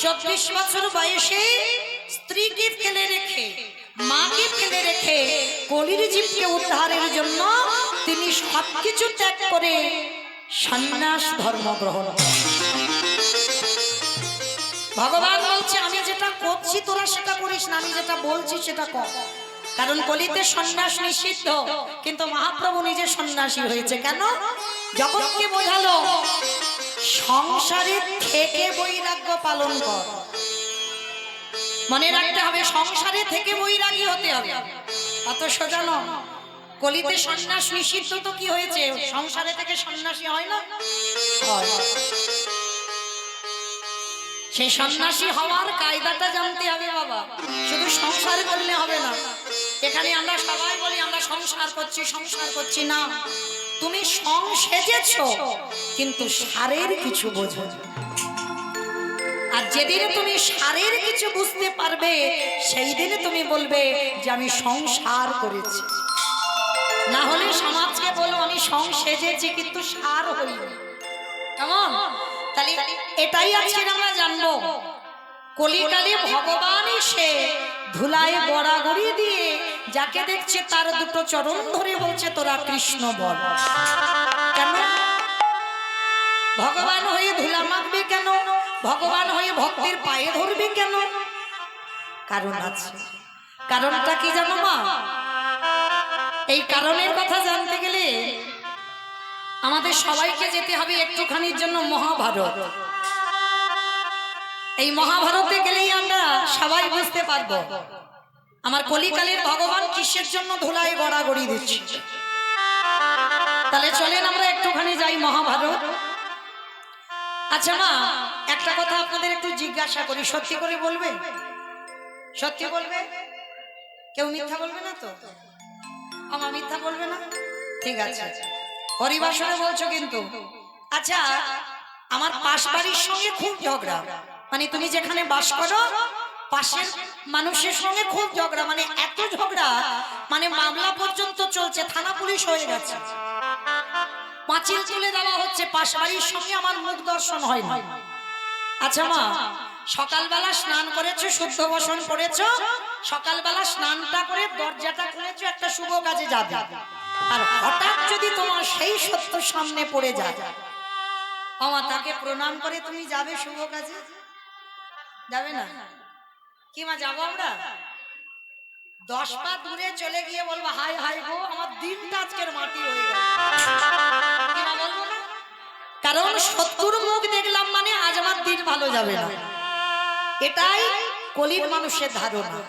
24 বছর বয়সে স্ত্রীকে ফেলে রেখে মাকে ফেলে রেখে কলির জীবকে উদ্ধারের জন্য তিনি সবকিছু ত্যাগ করে সন্ন্যাস ধর্ম গ্রহণ। ভগবান বলছে আমি যেটা করছি তোরা সেটা করিস না, আমি যেটা বলছি সেটা কর। কারণ কলিতে সন্ন্যাস নিষিদ্ধ, কিন্তু মহাপ্রভু নিজে সন্ন্যাসী হয়েছে। কেন? জগৎকে বোঝালো সংসারে থেকে বৈরাগ্য পালন কর। মনে রাখতে হবে সংসারে থেকে বৈরাগী হতে হবে, অত সোজা নয়। কলিতে সন্ন্যাস নিষিদ্ধ তো কি হয়েছে? সংসারে থেকে সন্ন্যাসী হয় না? সেই সন্ন্যাসী হওয়ার কায়দাটা জানতে হবে বাবা, শুধু সংসার করলে হবে না। এখানে আমরা সবাই বলি আমরা সংসার করছি সংসার করছি, না, তুমি সং সেজেছো কিন্তু সারের কিছু বোঝো। আর যেদিনে তুমি সারের কিছু বুঝতে পারবে সেই দিনে তুমি বলবে যে আমি সংসার করেছি। না হলে সমাজকে বলো আমি সং সেজেছি কিন্তু সার হইনি। কেমন? তাহলে এটাই আজকে আমরা জানবো, কলিকালে ভগবান এসে ধুলায় গড়াগড়ি দিয়ে যাকে দেখছে তার দুটো চরণ ধরে বলছে তোরা কৃষ্ণ বল। কেন? ভগবান হয়ে ধুলা মাখবে কেন? ভগবান হয়ে ভক্তের পায়ে ধরবে কেন? কারণ আছে। কারণটা কি জানো মা? এই কারণের কথা জানতে গেলে আমাদের সবাইকে যেতে হবে একটুখানির জন্য মহাভারত। এই মহাভারতে গেলেই আমরা সবাই বুঝতে পারবো আমার কলিকালের ভগবান কিসের জন্য ধুলায় গড়াগড়ি দিচ্ছে। তাহলে চলেন আমরা একটুখানি যাই মহাভারত। আচ্ছা মা, একটা কথা আপনাদের একটু জিজ্ঞাসা করি, সত্যি করে বলবে? সত্যি বলবে? কেউ মিথ্যা বলবে না তো? আমার মিথ্যা বলবে না? ঠিক আছে, হরিবাসনে বলছো কিন্তু। আচ্ছা, আমার পাশ বাড়ির সঙ্গে খুব ঝগড়া, মানে তুমি যেখানে বাস করো পাশের মানুষের সঙ্গে খুব ঝগড়া, মানে এত ঝগড়া মানে মামলা পর্যন্ত চলছে, থানা পুলিশ হয়ে গেছে, পাঁচিল তুলে দেওয়া হচ্ছে, পাশ বাড়ির সঙ্গে আমার মুখ দর্শন হয় না। আচ্ছা মা, সকালবেলা স্নান করেছো, শুদ্ধ বসন করেছো, সকালবেলা স্নানটা করে দরজাটা খুলেছো একটা শুভ কাজে যাবে, আর হঠাৎ যদি তোমার সেই সত্য সামনে পড়ে যায়, আমার তাকে প্রণাম করে তুমি যাবে শুভ কাজে? যাবে না? কি মা, যাবো আমরা? 10 পা দূরে চলে গিয়ে বলবো হাই হাই গো আমার দিনটা আজকের মাটি হয়ে গেল, কি মা বলবো না? কারণ শত্রুর মুখ দেখলাম মানে আজ আমার দিন ভালো যাবে না, এটাই কলির মানুষের ধারণা।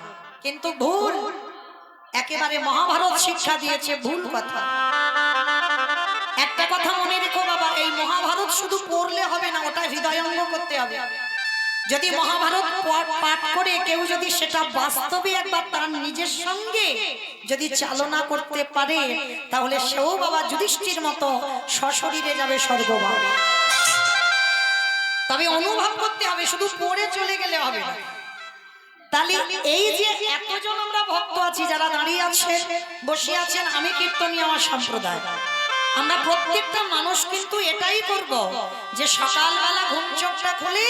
কিন্তু ভুল, একেবারে মহাভারত শিক্ষা দিয়েছে ভুল কথা। একটা কথা মনে রেখো বাবা, এই মহাভারত শুধু পড়লে হবে না, ওটা হৃদয়ঙ্গ করতে হবে। যদি মহাভারত পাঠ করে কেউ যদি সেটা বাস্তবে একবার তার নিজের সঙ্গে যদি চালনা করতে পারে, তাহলে সেও বাবা যুধিষ্ঠির মতো সশরীরে যাবে স্বর্গবাস। তবে অনুভব করতে হবে, শুধু পড়ে চলে গেলে হবে না। তাহলে এই যে এতজন আমরা ভক্ত আছি যারা দাঁড়িয়ে আছেন বসে আছেন, আমি কীর্তনী আমার সম্প্রদায়, আমরা প্রত্যেকটা মানুষ কিন্তু এটাই করব যে সকালবেলা ঘুম চোখটা খুলে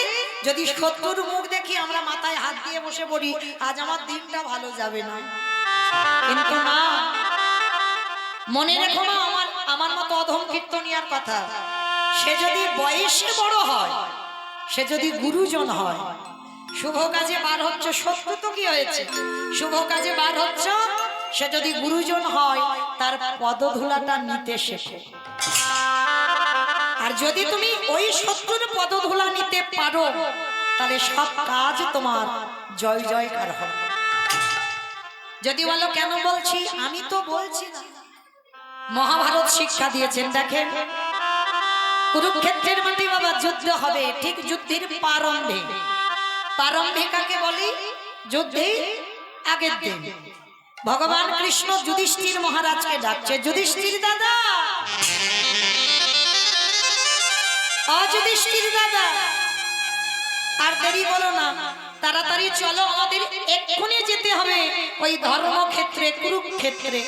যদি শত্রুর মুখ দেখি আমরা মাথায় হাত দিয়ে বসে পড়ি আজ আমার দিনটা ভালো যাবে না। কিন্তু না, মনে রেখো না আমার মতো অধম কীর্তনিয়ার কথা, সে যদি বয়সে বড় হয়, সে যদি গুরুজন হয়, শুভ কাজে বার হচ্ছে, সত্য তো কি হয়েছে, শুভ কাজে বার হচ্ছে, সে যদি গুরুজন হয় তার পদধূলাটা নিতে শেখো। আর যদি তুমি ওই শত্রুর পদধূলা নিতে পারো তাহলে সব কাজ তোমার জয় জয়কার হবে। যদি বলো কেন বলছি, আমি তো বলছি না, মহাভারত শিক্ষা দিয়েছেন। দেখেন কুরুক্ষেত্রের মাটি বাবা যুদ্ধ হবে, ঠিক যুদ্ধের প্রারম্ভে, প্রারম্ভে কাকে বলি? যুদ্ধে আগের দিন ভগবান কৃষ্ণ যুধিষ্ঠির মহারাজকে ডাকছে, যুধিষ্ঠির দাদা, যুধিষ্ঠির দাদা আর দেরি করো না, তাড়াতাড়ি চলো, আমাদের এক্ষুনি যেতে হবে ওই ধর্মক্ষেত্রে কুরুক্ষেত্রে।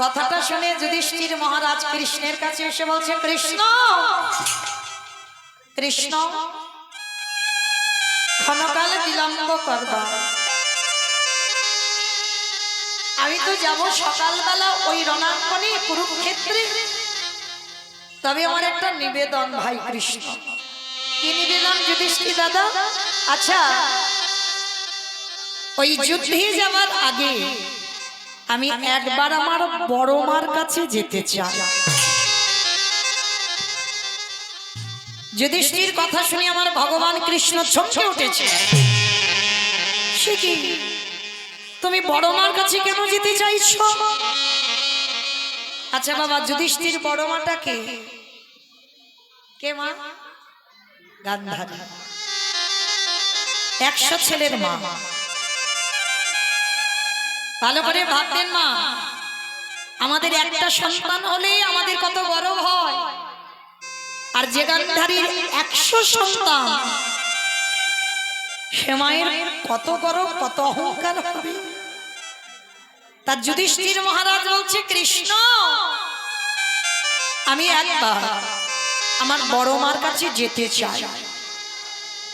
কথাটা শুনে যুধিষ্ঠির মহারাজ কৃষ্ণের কাছে এসে বলছে, কৃষ্ণ কৃষ্ণ ক্ষণকাল বিলম্ব করবা, আমি তো যাব সকালবেলা ওই রণাঙ্গনে কুরুক্ষেত্রে। তবে আমার একটা নিবেদন ভাই কৃষ্ণ। কি নিবেদন যুধিষ্ঠির দাদা? আচ্ছা, ওই যুদ্ধে যাওয়ার আগে আমি একবার আমার বড় মার কাছে যেতে চাই। যুধিষ্ঠির কথা শুনে আমার ভগবান কৃষ্ণ চমকে উঠেছে। সে কি, তুমি বড় মার কাছে কেন যেতে চাইছো? আচ্ছা বাবা, যুধিষ্ঠির বড় মাটা কে? কে মা? গান্ধারী, 100 ছেলের মা। ভালো করে ভাববেন মা, আমাদের একটা সন্তান হলে আমাদের কত গর্ব হয়, আর যে গান্ধারীর 100 সন্তান, সে মায়ের কত গর্ব, কত অহংকার হবে। তার যুধিষ্ঠির মহারাজ বলছে, কৃষ্ণ আমি একবার আমার বড় মার কাছে যেতে চাই।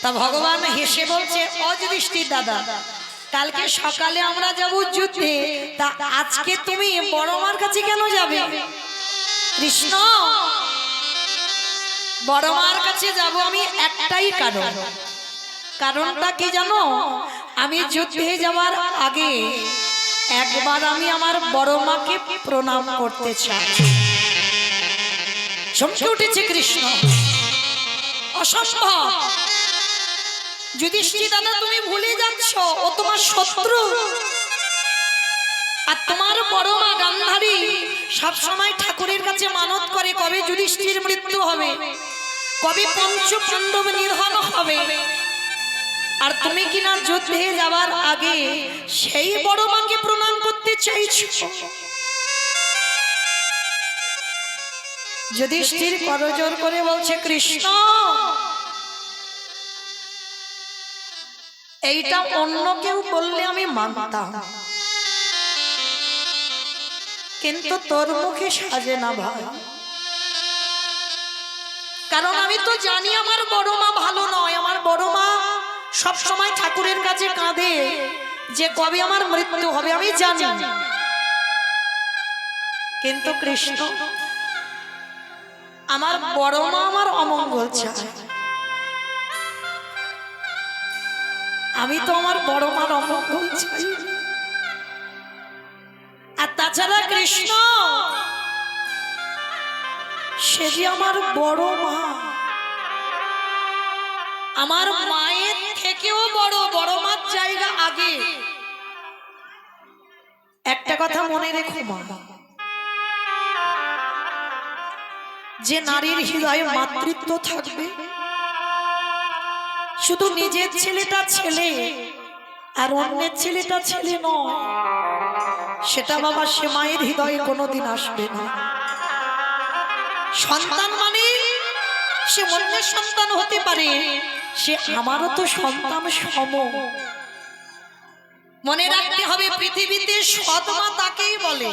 তা ভগবান হেসে বলছে, ও যুধিষ্ঠির দাদা, কালকে সকালে আমরা যাব যুদ্ধে, তা আজকে তুমি বড় মার কাছে কেন যাবে? কৃষ্ণ, বড় মার কাছে যাব আমি একটাই কারণ। কারণটা কি জানো? আমি যুদ্ধে যাওয়ার আগে একবার আমি আমার বড় মাকে প্রণাম করতে চাই। চমকে উঠেছে কৃষ্ণ, অসম্ভব। যুধিষ্ঠির দাদা, তুমি ভুলে যাচ্ছ ও তোমার শত্রু। আর তোমার বড় মা গান্ধারী সব সময় ঠাকুরের কাছে মানত করে কবে যুধিষ্ঠির মৃত্যু হবে, কবে পঞ্চ পাণ্ডব নিধন হবে। আর তুমি কিনা যুদ্ধে যাওয়ার আগে সেই বড় মাকে প্রণাম করতে চাইছো। যুধিষ্ঠির করজোর করে বলছে, কৃষ্ণ এইটা অন্য কেউ বললে আমি মানতাম, কিন্তু তোর মুখে সাজে না ভাই। কারণ আমি তো জানি আমার বড় মা ভালো নয়। আমার বড় মা সব সময় ঠাকুরের কাছে কাঁদে যে কবে আমার মৃত্যু হবে, আমি জানি। কিন্তু কৃষ্ণ, আমার বড় মা আমার অমঙ্গল চায়। আমি তো আমার বড় মার অমঙ্গল চাই। আর তাছাড়া কৃষ্ণ, সে যে আমার বড় মা, আমার মায়ের থেকেও বড়। বড় মার জায়গা আগে। একটা কথা মনে রেখো মা, যে নারীর হৃদয়ে মাতৃত্ব থাকবে, শুধু নিজের ছেলেটা ছেলে আর অন্যের ছেলেটা ছেলে নয়, সেটা বাবা সে মায়ের হৃদয়ে কোনোদিন আসবে না। সন্তান মানে সে অন্যের সন্তান হতে পারে, সে আমারও তো সন্তান সম। মনে রাখতে হবে, পৃথিবীতে সৎ মা তাকেই বলে।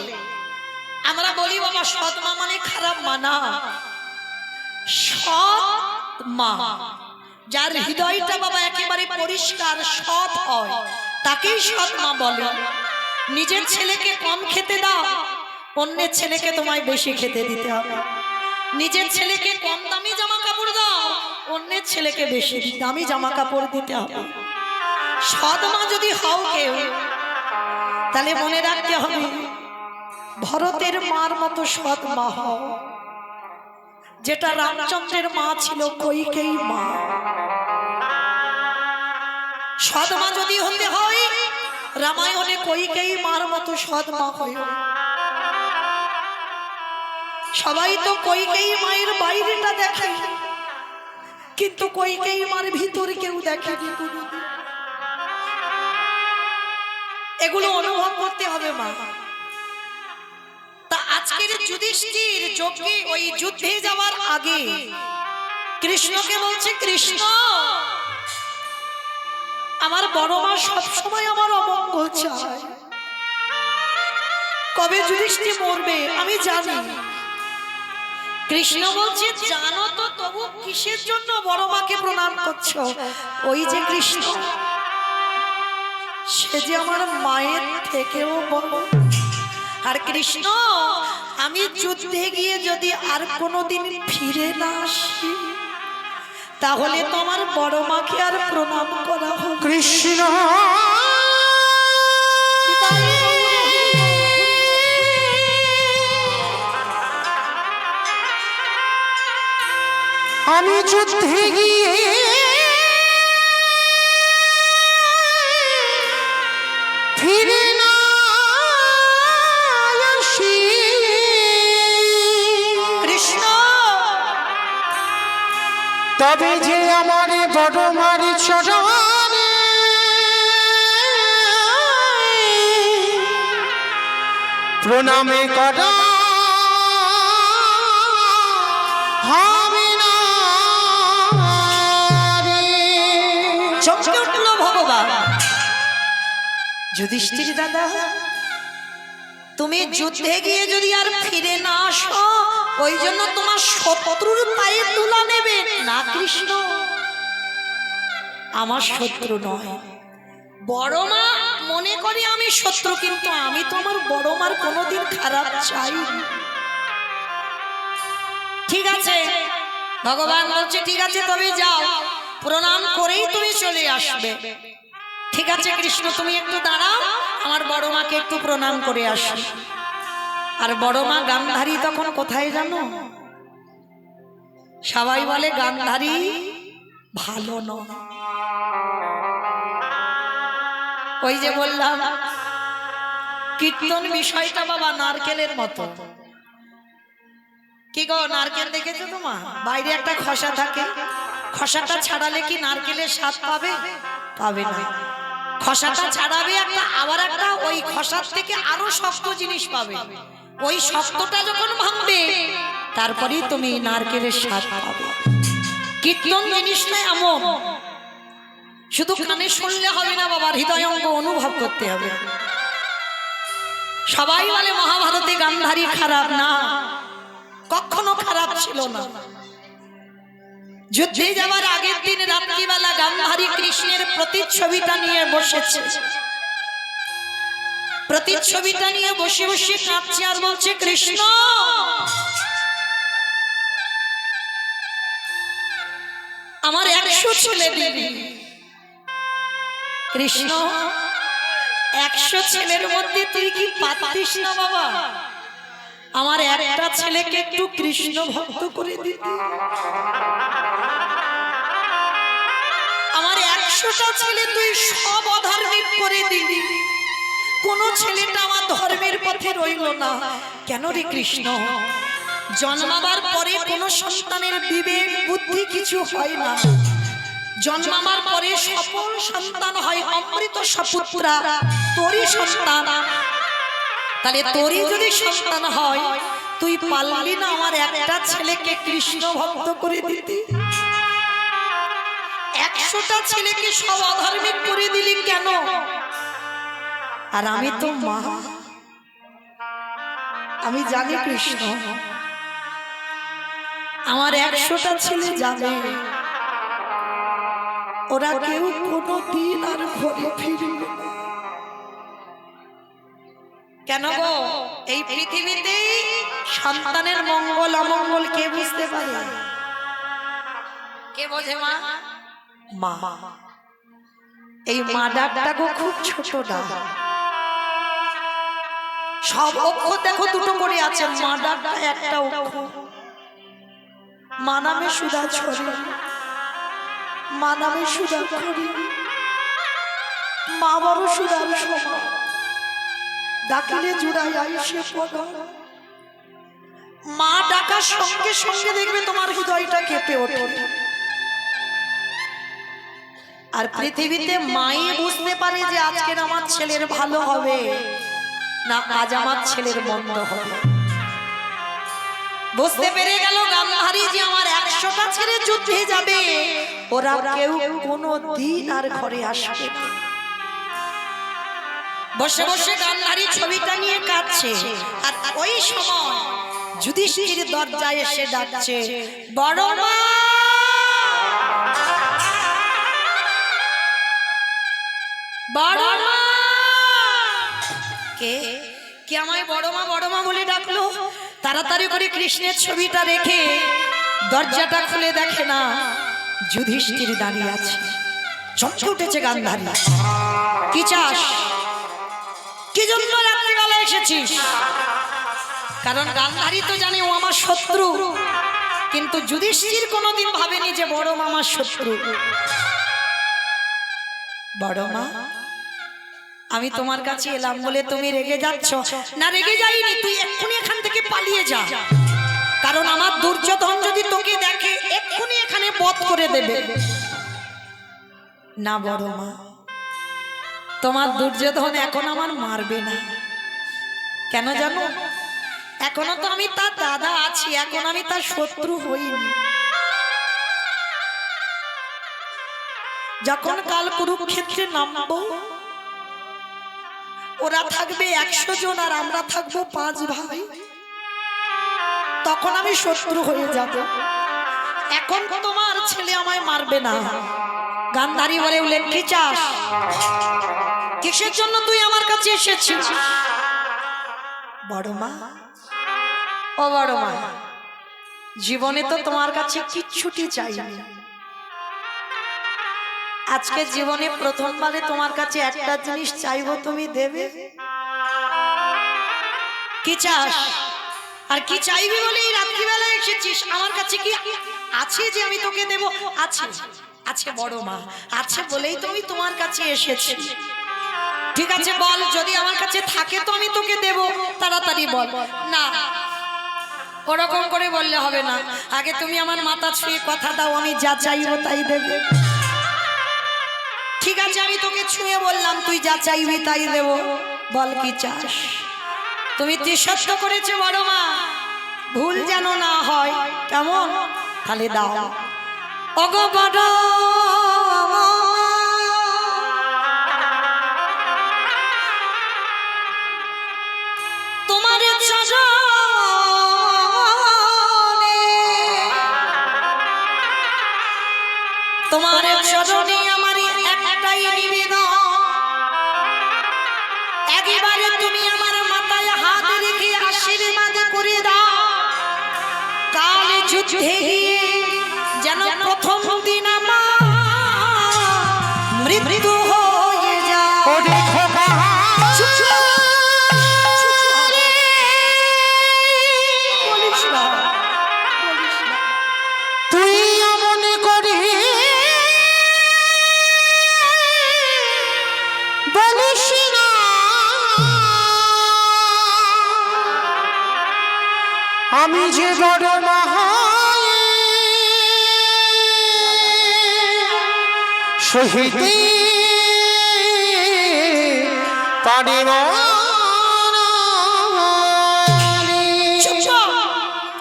আমরা বলি বাবা সৎ মা মানে খারাপ মা না। সৎ মা, যার হৃদয়টা বাবা একেবারে পরিষ্কার সৎ হয়, তাকেই সৎ মা বলে। নিজের ছেলেকে কম খেতে দাও, অন্যের ছেলেকে তোমায় বেশি খেতে দিতে হবে। নিজের ছেলেকে কম দামি জামা কাপড় দাও, অন্যের ছেলেকে বেশি দামি জামা কাপড় দিতে হবে। সৎ মা যদি হও কেউ, তাহলে মনে রাখতে হবে ভরতের মার মতো সৎ মা হও, যেটা রামচন্দ্রের মা ছিল কইকেয়ী মা। সৎ মা যদি হতে হয়, রামায়ণে কইকেয়ী মার মতো সৎ মা হইও। সবাই তো কইকেয়ী মায়ের বাইরেটা দেখে, কিন্তু কইকেয়ী মার ভিতরে কেউ দেখেনি। এগুলো অনুভব করতে হবে মা। তা আজকের যুধিষ্ঠির যজ্ঞে ওই যুদ্ধে যাওয়ার আগে কৃষ্ণকে বলছে, কৃষ্ণ আমার বড় মা সবসময় আমার অমঙ্গল চায়। কবে যুধিষ্ঠির মরবে আমি জানি, কৃষ্ণ বলছে জানো তো, তবু কিসের জন্য বড় মাকে প্রণাম করছো? ওই যে কৃষ্ণ, সে যে আমার মায়ের থেকেও বড়। আর কৃষ্ণ, আমি যুদ্ধে গিয়ে যদি আর কোনোদিন ফিরে না আসি, তাহলে তোমার বড় মাকে আর প্রণাম করা হবে? কৃষ্ণ আমি যুদ্ধে গিয়ে ফিরে না আসি, কৃষ্ণ তবে যে আমার বড় মার চরণে প্রণামে করা হবে না রে। চমকে উঠল ভগবান। যুধিষ্ঠির দাদা, তুমি যুদ্ধে গিয়ে যদি আর ফিরে না আসো, ওই জন্য তোমার শত্রুর পায়ে তুলা নেবে না? কৃষ্ণ আমার শত্রু নয়, বড় মা মনে করি আমি শত্রু, কিন্তু আমি তো আমার বড় মার কোনোদিন খারাপ চাই। ঠিক আছে, ভগবান বলছে ঠিক আছে, তবে যাও, প্রণাম করেই তুমি চলে আসবে। ঠিক আছে কৃষ্ণ, তুমি একটু দাঁড়াও, আমার বড় মাকে একটু প্রণাম করে আসি। আর বড় মা গান্ধারী তখন কোথায় জানো? সবাই বলে গান্ধারী ভালো নয়। ওই যে বললাম কীর্তন বিষয়টা বাবা নারকেলের মতো। কি গো, নারকেল দেখেছো তোমা? বাইরে একটা খসা থাকে, খসাটা ছাড়ালে কি নারকেলের স্বাদ পাবে? পাবে না। খসাটা ছাড়াবে একটা, আবার একটা ওই খসার থেকে আরো শক্ত জিনিস পাবে। ওই শক্তটা যখন ভাঙবে, তারপরেই তুমি নারকেলের স্বাদ পাবে। কীর্তন জিনিসটা এমন, শুধু কানে শুনলে হবে না বাবা, হৃদয় অঙ্গ অনুভব করতে হবে। সবাই বলে মহাভারতে গান্ধারী খারাপ না, কখনো খারাপ ছিল না। যুদ্ধে যাওয়ার আগের দিন রাত্রিবেলা গান্ধারী কৃষ্ণের প্রতিচ্ছবিটা নিয়ে বসেছে। প্রতিচ্ছবিটা নিয়ে বসে বসে কাঁদছে আর বলছে, কৃষ্ণ আমার 100 ছেলে দিবি। কৃষ্ণ 100 ছেলের মধ্যে তুই কি পারতিস না বাবা? আমার একটা ছেলেকে একটু কৃষ্ণ ভক্ত করে দিতে। আমার 100টা ছেলে তুই সব অধার্মিক করে দিবি, কোন ছেলেটা আমার ধর্মের পথে রইল না। কেন রে কৃষ্ণ? জন্মাবার পরে কোন সন্তানের বিবেক বুদ্ধি কিছু হয় না। জন্মাবার পরে সফল সন্তান হয় অমৃত সপুত্রা, তোরই সন্তান। তাহলে তোরই যদি সন্তান হয়, তুই পারলি না আমার একটা ছেলেকে কৃষ্ণ ভক্ত করে দিতে? 100টা ছেলেকে সব অধার্মিক করে দিলি কেন? আর আমি তো মা, আমি জানি কৃষ্ণ আমার 100টা ছেলে যাবে, ওরা কেউ কোনো দিন আর ঘরে ফিরবে না। কেন গো? এই পৃথিবীতে সন্তানের মঙ্গল অমঙ্গল কে বুঝতে পারে? কে বোঝে? মা। মা। এই মা ডাকটা গো খুব ছোট ডাক। সব অক্ষর দেখো দুটো করে আছে, মা ডাকটা একটা অক্ষর। মা নামে সুধা ছড়ে, মা নামে সুধা করি, মা বড় সুধার সমান, ডাকিলে জুড়াই আইসে পড়া। মা ডাকার সঙ্গে সঙ্গে দেখবে তোমার হৃদয়টা কেঁপে ওঠে। আর পৃথিবীতে মাই বুঝতে পারে যে আজকের আমার ছেলের ভালো হবে না আজ আমার ছেলের মন্দ হবে। বুঝতে পেরে গেল গান্ধারী যে আমার 100টা ছেলে যুদ্ধে যাবে, ওরা কেউ কোনো দিন আর ঘরে আসবে না। বসে বসে গান্ধারী ছবিটা নিয়ে কাঁদছে। আর ওই সময় যুধিষ্ঠির দরজায় এসে ডাকছে, বড় মা, বড় মা। কে কে আমায় বড় মা বলে ডাকলো? তাড়াতাড়ি করে কৃষ্ণের ছবিটা রেখে দরজাটা খুলে দেখে না যুধিষ্ঠির দাঁড়িয়ে আছে। চমকে উঠেছে গান্ধারী। কি চাস? কি জন্য রাত্রিবেলা এসেছিস? কারণ গান্ধারী তো জানে ও আমার শত্রু, কিন্তু যুধিষ্ঠির কোনোদিন ভাবেনি যে বড় মা আমার শত্রু। বড় মা, আমি তোমার কাছে এলাম বলে তুমি রেগে যাচ্ছ? না, রেগে যাইনি। তুই এক্ষুনি এখান থেকে পালিয়ে যা, কারণ আমার দুর্যোধন যদি তোকে দেখে এক্ষুনি এখানে বধ করে দেবে। না বড় মা, তোমার দুর্যোধন এখন আমার মারবে না। কেন জানো? এখনো তো আমি তার দাদা আছি, এখন আমি তার শত্রু হইনি। যখন কাল কুরুক্ষেত্রে নামবো, ওরা থাকবে 100 জন আর আমরা থাকবো 5 ভাই, তখন আমি শত্রু হয়ে যাব। এখন তোমার ছেলে আমায় মারবে না। গান্ধারী বলে উঠলেন, কি চাস? কিসের জন্য তুই আমার কাছে এসেছিস? বড় মা, ও বড় মা, জীবনে তো তোমার কাছে কিচ্ছুটি চাইনি। আজকে জীবনে প্রথমবারে তোমার কাছে একটা জিনিস চাইবো, তুমি দেবে? কি চাস? আর কি চাইবি বলে এই রাত্রিবেলা এসেছিস? আমার কাছে কি আছে যে আমি তোকে দেব? আছে, আছে বড় মা, আছে বলেই তো আমি তোমার কাছে এসেছি। ঠিক আছে, বল, যদি আমার কাছে থাকে তো আমি তোকে দেব। তাড়াতাড়ি বল। না, ওরকম করে বললে হবে না। আগে তুমি আমার মাথা ছুঁয়ে কথা দাও, আমি যা চাইবো তাই দেবে। ঠিক আছে, আমি তোকে ছুঁয়ে বললাম, তুই যা চাইবি তাই দেব। বল কি চাস? তুমি ত্রিসত্য করেছো বড় মা, ভুল যেন না হয়। কেমন? তাহলে দাও। ওগো বড়, তোমার তোমার চরণে আমার একটাই নিবেদন, একেবারে তুমি আমার মাথায় হাত রেখে আশীর্বাদ করে দাও। কাল যুদ্ধে গিয়ে যেন প্রথম দিন আমার মৃত্যু হয়ে যায়। তুই এমন করে বলিস না, আমি যে বড় মা সহিতে পারি না।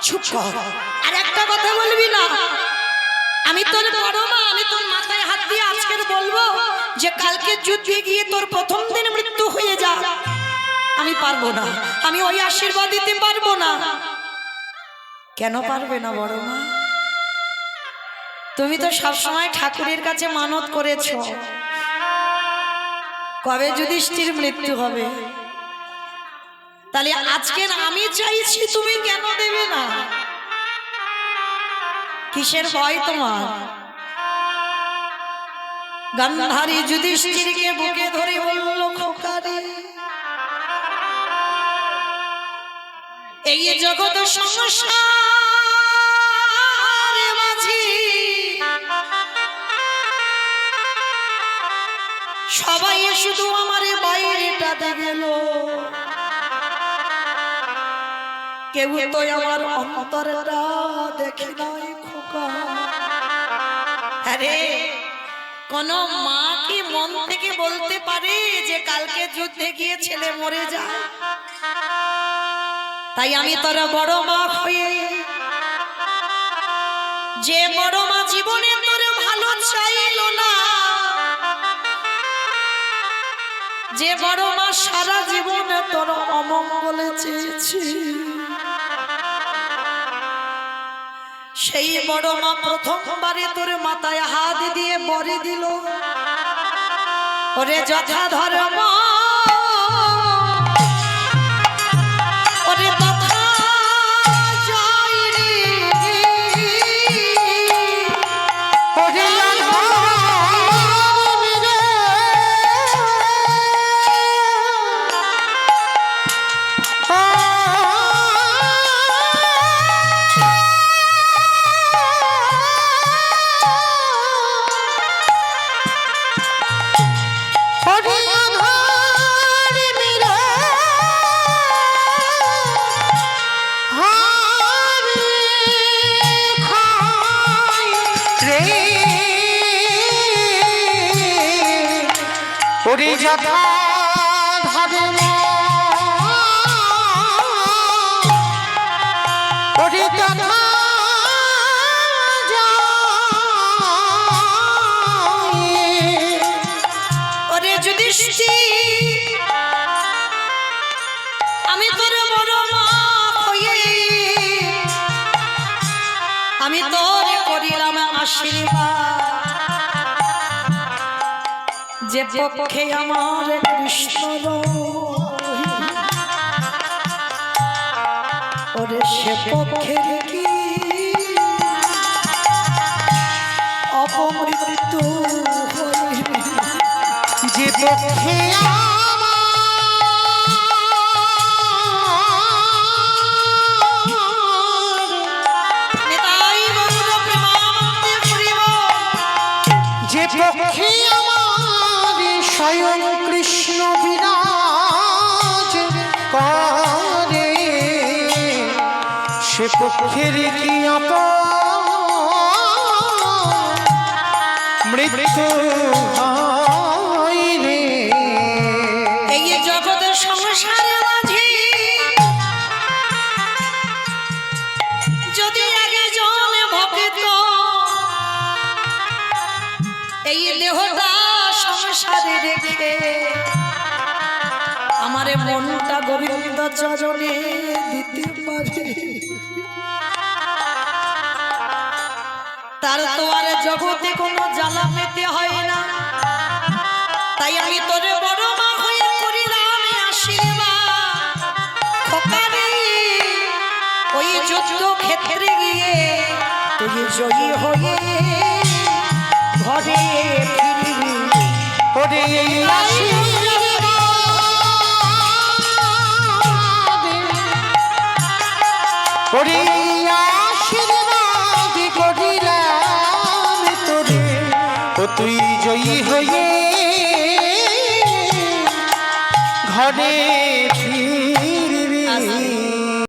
চুপ কর, আর একটা কথা বলবি না। আমি তোর বড় মা, আমি তোর মাথায় হাত দিয়ে আজকের বলবো যে কালকে যুদ্ধে গিয়ে তোর প্রথম দিন মৃত্যু হয়ে যা। আমি পারবো না, আমি ওই আশীর্বাদ দিতে পারবো না। কেন পারবে না বড় মা? তুমি তো সবসময় ঠাকুরের কাছে মানত করেছো কবে যুধিষ্ঠির মৃত্যু হবে। তাহলে আজকে আমি চাইছি, তুমি কেন দেবে না? কিসের ভয় তোমার? গান্ধারী যুধিষ্ঠিরকে বুকে ধরে বলল, খোকারে, এই জগৎ সংসার মাঝি সবাই শুধু আমার বাইরেটা দেখল, কেউ তো আমার অন্তরটা দেখে নাই খোকা। আরে, কোন মা কি মন থেকে বলতে পারে যে কালকে যুদ্ধে গিয়ে ছেলে মরে যায়? তাই আমি তোর বড় মা হয়ে, যে বড় মা জীবনে তোর ভালো চাইল না, যে বড় মা সারা জীবনে তোর অমঙ্গলে চেয়েছি, সেই বড় মা প্রথমবারে তোর মাথায় হাত দিয়ে বরে দিল, ওরে যথা ধর্ম ওরে তথা জয় রে, ওরে ওরে যথা ধর্ম ওরে তথা জয়। ওরে যুধিষ্ঠির আমি তোর বড় মা হয়ে আমি তোর করিলাম আশীর্বাদ, যে পক্ষে আমার কৃষ্ণ ওরে সে পক্ষে কি অপমৃত্যু হইবে, যে পক্ষে নিতাই গৌর প্রেমানন্দে করিব, যে পক্ষে আমার স্বয়ং কৃষ্ণ বিরাজ করে সে পক্ষের কি মৃত্যু হয় রে। এই জগতের সংসারের মাঝে যদি আগে জলে ভক্ত এই দেহটা সংসারে রেখে আমারে মনটা গোবিন্দ চরণে দিতে পারে, তার তো আর জগতে কোনো জ্বালা পেতে হয় না। তাই আমি তোরে বড় মা হয়ে করিলাম আশীর্বাদ, খোকারে ওই যুদ্ধ ক্ষেত্রে গিয়ে তুই জয়ী হয়ে ঘরে ফিরবি, ওরে এই ওরে আশীর্বাদ করিলাম তোরে, ও তুই জয়ী হয়ে ঘরে